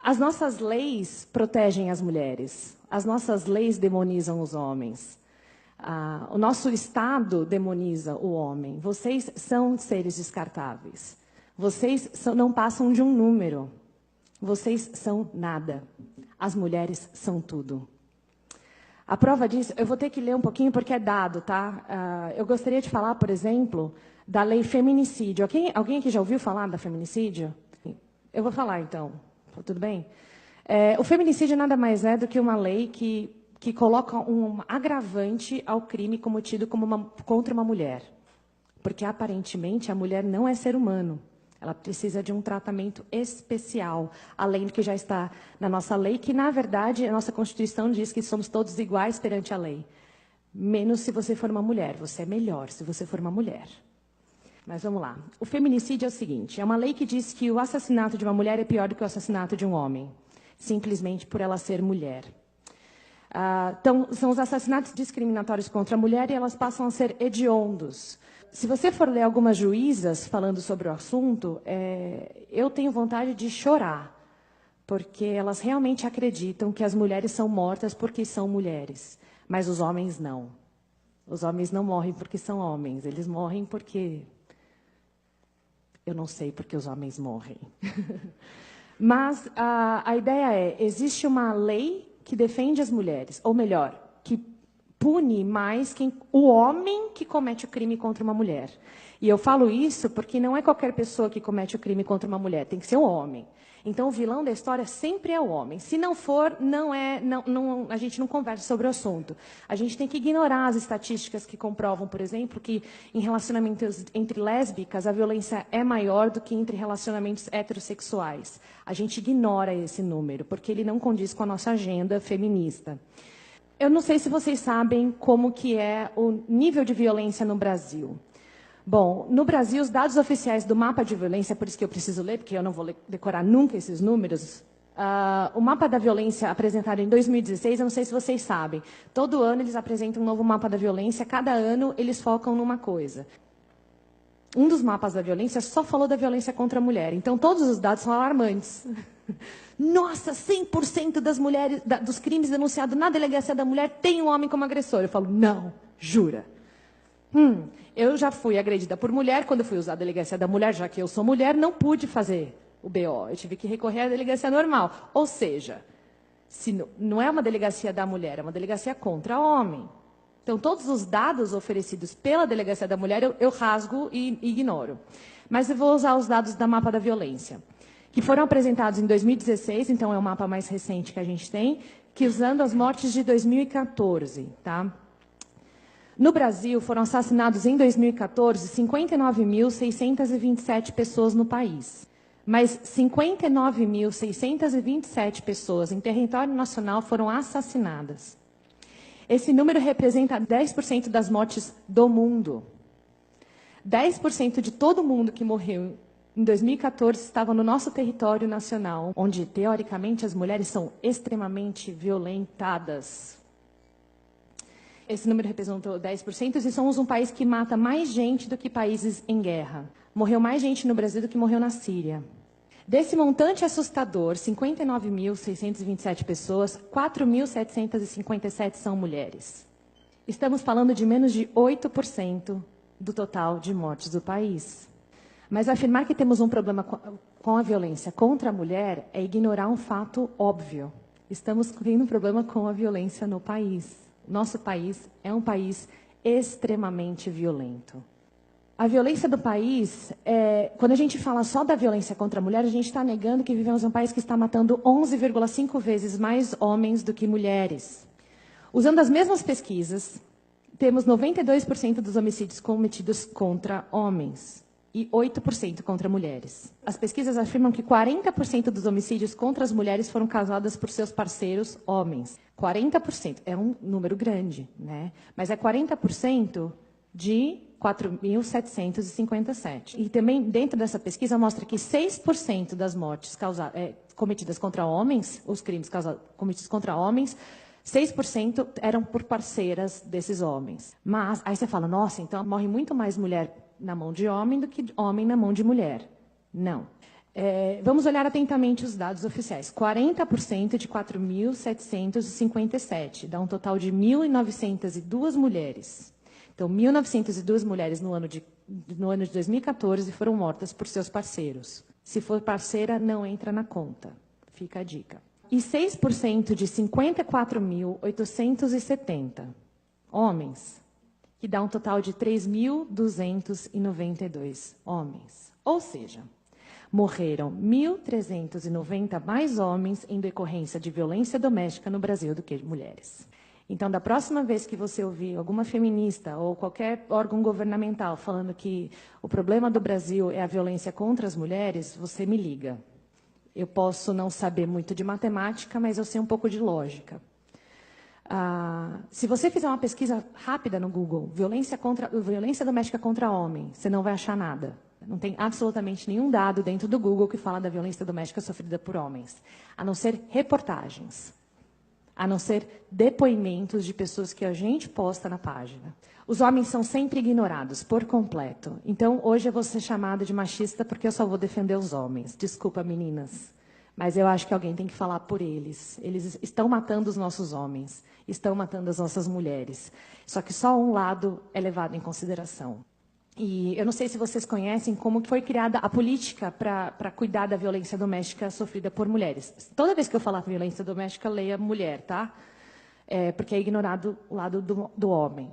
As nossas leis protegem as mulheres. As nossas leis demonizam os homens. O nosso Estado demoniza o homem. Vocês são seres descartáveis. Vocês não passam de um número. Vocês são nada. As mulheres são tudo. A prova disso, eu vou ter que ler um pouquinho porque é dado, tá? Eu gostaria de falar, por exemplo, da lei feminicídio. Alguém aqui já ouviu falar da feminicídio? Eu vou falar, então. Tudo bem? O feminicídio nada mais é do que uma lei que coloca um agravante ao crime cometido contra uma mulher. Porque, aparentemente, a mulher não é ser humano. Ela precisa de um tratamento especial, além do que já está na nossa lei, que, na verdade, a nossa Constituição diz que somos todos iguais perante a lei. Menos se você for uma mulher. Você é melhor se você for uma mulher. Mas vamos lá. O feminicídio é o seguinte, é uma lei que diz que o assassinato de uma mulher é pior do que o assassinato de um homem, simplesmente por ela ser mulher. Então, são os assassinatos discriminatórios contra a mulher e elas passam a ser hediondos. Se você for ler algumas juízas falando sobre o assunto, eu tenho vontade de chorar, porque elas realmente acreditam que as mulheres são mortas porque são mulheres, mas os homens não. Os homens não morrem porque são homens, eles morrem porque... Eu não sei porque os homens morrem. Mas a ideia é, existe uma lei que defende as mulheres, ou melhor, que pune mais o homem que comete o crime contra uma mulher. E eu falo isso porque não é qualquer pessoa que comete o crime contra uma mulher, tem que ser um homem. Então, o vilão da história sempre é o homem. Se não for, a gente não conversa sobre o assunto. A gente tem que ignorar as estatísticas que comprovam, por exemplo, que em relacionamentos entre lésbicas, a violência é maior do que entre relacionamentos heterossexuais. A gente ignora esse número, porque ele não condiz com a nossa agenda feminista. Eu não sei se vocês sabem como que é o nível de violência no Brasil. Bom, no Brasil, os dados oficiais do mapa de violência, por isso que eu preciso ler, porque eu não vou decorar nunca esses números, o mapa da violência apresentado em 2016, eu não sei se vocês sabem, todo ano eles apresentam um novo mapa da violência, cada ano eles focam numa coisa. Um dos mapas da violência só falou da violência contra a mulher, então todos os dados são alarmantes. Nossa, 100% das mulheres, dos crimes denunciados na delegacia da mulher tem um homem como agressor. Eu falo, não, jura? Eu já fui agredida por mulher, quando eu fui usar a delegacia da mulher, já que eu sou mulher, não pude fazer o BO. Eu tive que recorrer à delegacia normal. Ou seja, não é uma delegacia da mulher, é uma delegacia contra homem. Então, todos os dados oferecidos pela delegacia da mulher, eu rasgo e ignoro. Mas eu vou usar os dados da mapa da violência, que foram apresentados em 2016, então é o mapa mais recente que a gente tem, que usando as mortes de 2014, tá? No Brasil, foram assassinados em 2014 59.627 pessoas no país. Mas 59.627 pessoas em território nacional foram assassinadas. Esse número representa 10% das mortes do mundo. 10% de todo mundo que morreu em 2014 estava no nosso território nacional, onde, teoricamente, as mulheres são extremamente violentadas. Esse número representou 10% e somos um país que mata mais gente do que países em guerra. Morreu mais gente no Brasil do que morreu na Síria. Desse montante assustador, 59.627 pessoas, 4.757 são mulheres. Estamos falando de menos de 8% do total de mortes do país. Mas afirmar que temos um problema com a violência contra a mulher é ignorar um fato óbvio. Estamos tendo um problema com a violência no país. Nosso país é um país extremamente violento. A violência do país, quando a gente fala só da violência contra a mulher, a gente está negando que vivemos em um país que está matando 11,5 vezes mais homens do que mulheres. Usando as mesmas pesquisas, temos 92% dos homicídios cometidos contra homens e 8% contra mulheres. As pesquisas afirmam que 40% dos homicídios contra as mulheres foram causados por seus parceiros homens. 40% é um número grande, né? Mas é 40% de 4.757. E também, dentro dessa pesquisa, mostra que 6% das mortes cometidas contra homens, os crimes cometidos contra homens, 6% eram por parceiras desses homens. Mas, aí você fala, nossa, então morre muito mais mulher na mão de homem do que homem na mão de mulher. Não. Vamos olhar atentamente os dados oficiais. 40% de 4.757, dá um total de 1.902 mulheres. Então, 1.902 mulheres no ano de 2014 foram mortas por seus parceiros. Se for parceira, não entra na conta. Fica a dica. E 6% de 54.870 homens, que dá um total de 3.292 homens. Ou seja, morreram 1.390 mais homens em decorrência de violência doméstica no Brasil do que mulheres. Então, da próxima vez que você ouvir alguma feminista ou qualquer órgão governamental falando que o problema do Brasil é a violência contra as mulheres, você me liga. Eu posso não saber muito de matemática, mas eu sei um pouco de lógica. Se você fizer uma pesquisa rápida no Google, violência doméstica contra homem, você não vai achar nada. Não tem absolutamente nenhum dado dentro do Google que fala da violência doméstica sofrida por homens, a não ser reportagens, a não ser depoimentos de pessoas que a gente posta na página. Os homens são sempre ignorados, por completo. Então, hoje eu vou ser chamada de machista porque eu só vou defender os homens. Desculpa, meninas, mas eu acho que alguém tem que falar por eles. Eles estão matando os nossos homens, estão matando as nossas mulheres. Só que só um lado é levado em consideração. E eu não sei se vocês conhecem como foi criada a política para cuidar da violência doméstica sofrida por mulheres. Toda vez que eu falar violência doméstica, leia mulher, tá? Porque é ignorado o lado do homem.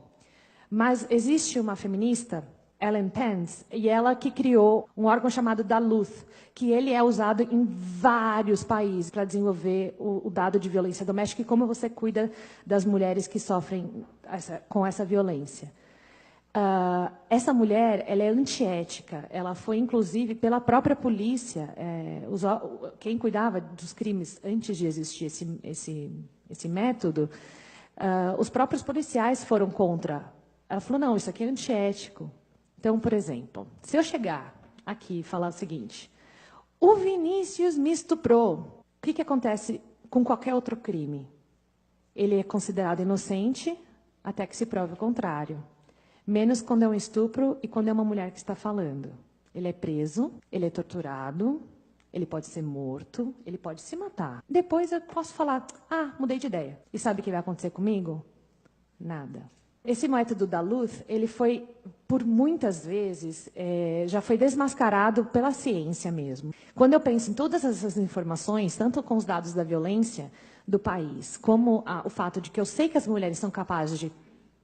Mas existe uma feminista, Ellen Pence, e ela que criou um órgão chamado Duluth, que ele é usado em vários países para desenvolver o dado de violência doméstica e como você cuida das mulheres que sofrem com essa violência. Essa mulher, ela é antiética. Ela foi, inclusive, pela própria polícia. Quem cuidava dos crimes antes de existir esse método, os próprios policiais foram contra. Ela falou, não, isso aqui é antiético. Então, por exemplo, se eu chegar aqui e falar o seguinte, o Vinícius me estuprou, o que acontece com qualquer outro crime? Ele é considerado inocente até que se prove o contrário. Menos quando é um estupro e quando é uma mulher que está falando. Ele é preso, ele é torturado, ele pode ser morto, ele pode se matar. Depois eu posso falar, mudei de ideia. E sabe o que vai acontecer comigo? Nada. Esse método da Duluth, ele foi, por muitas vezes, já foi desmascarado pela ciência mesmo. Quando eu penso em todas essas informações, tanto com os dados da violência do país, como o fato de que eu sei que as mulheres são capazes de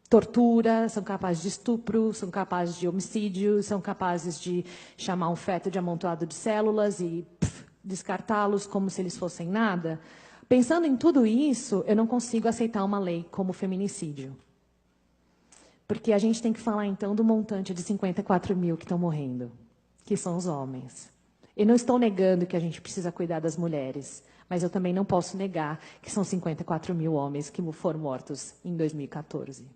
tortura, são capazes de estupro, são capazes de homicídio, são capazes de chamar um feto de amontoado de células e descartá-los como se eles fossem nada. Pensando em tudo isso, eu não consigo aceitar uma lei como feminicídio. Porque a gente tem que falar, então, do montante de 54 mil que estão morrendo, que são os homens. Eu não estou negando que a gente precisa cuidar das mulheres, mas eu também não posso negar que são 54 mil homens que foram mortos em 2014.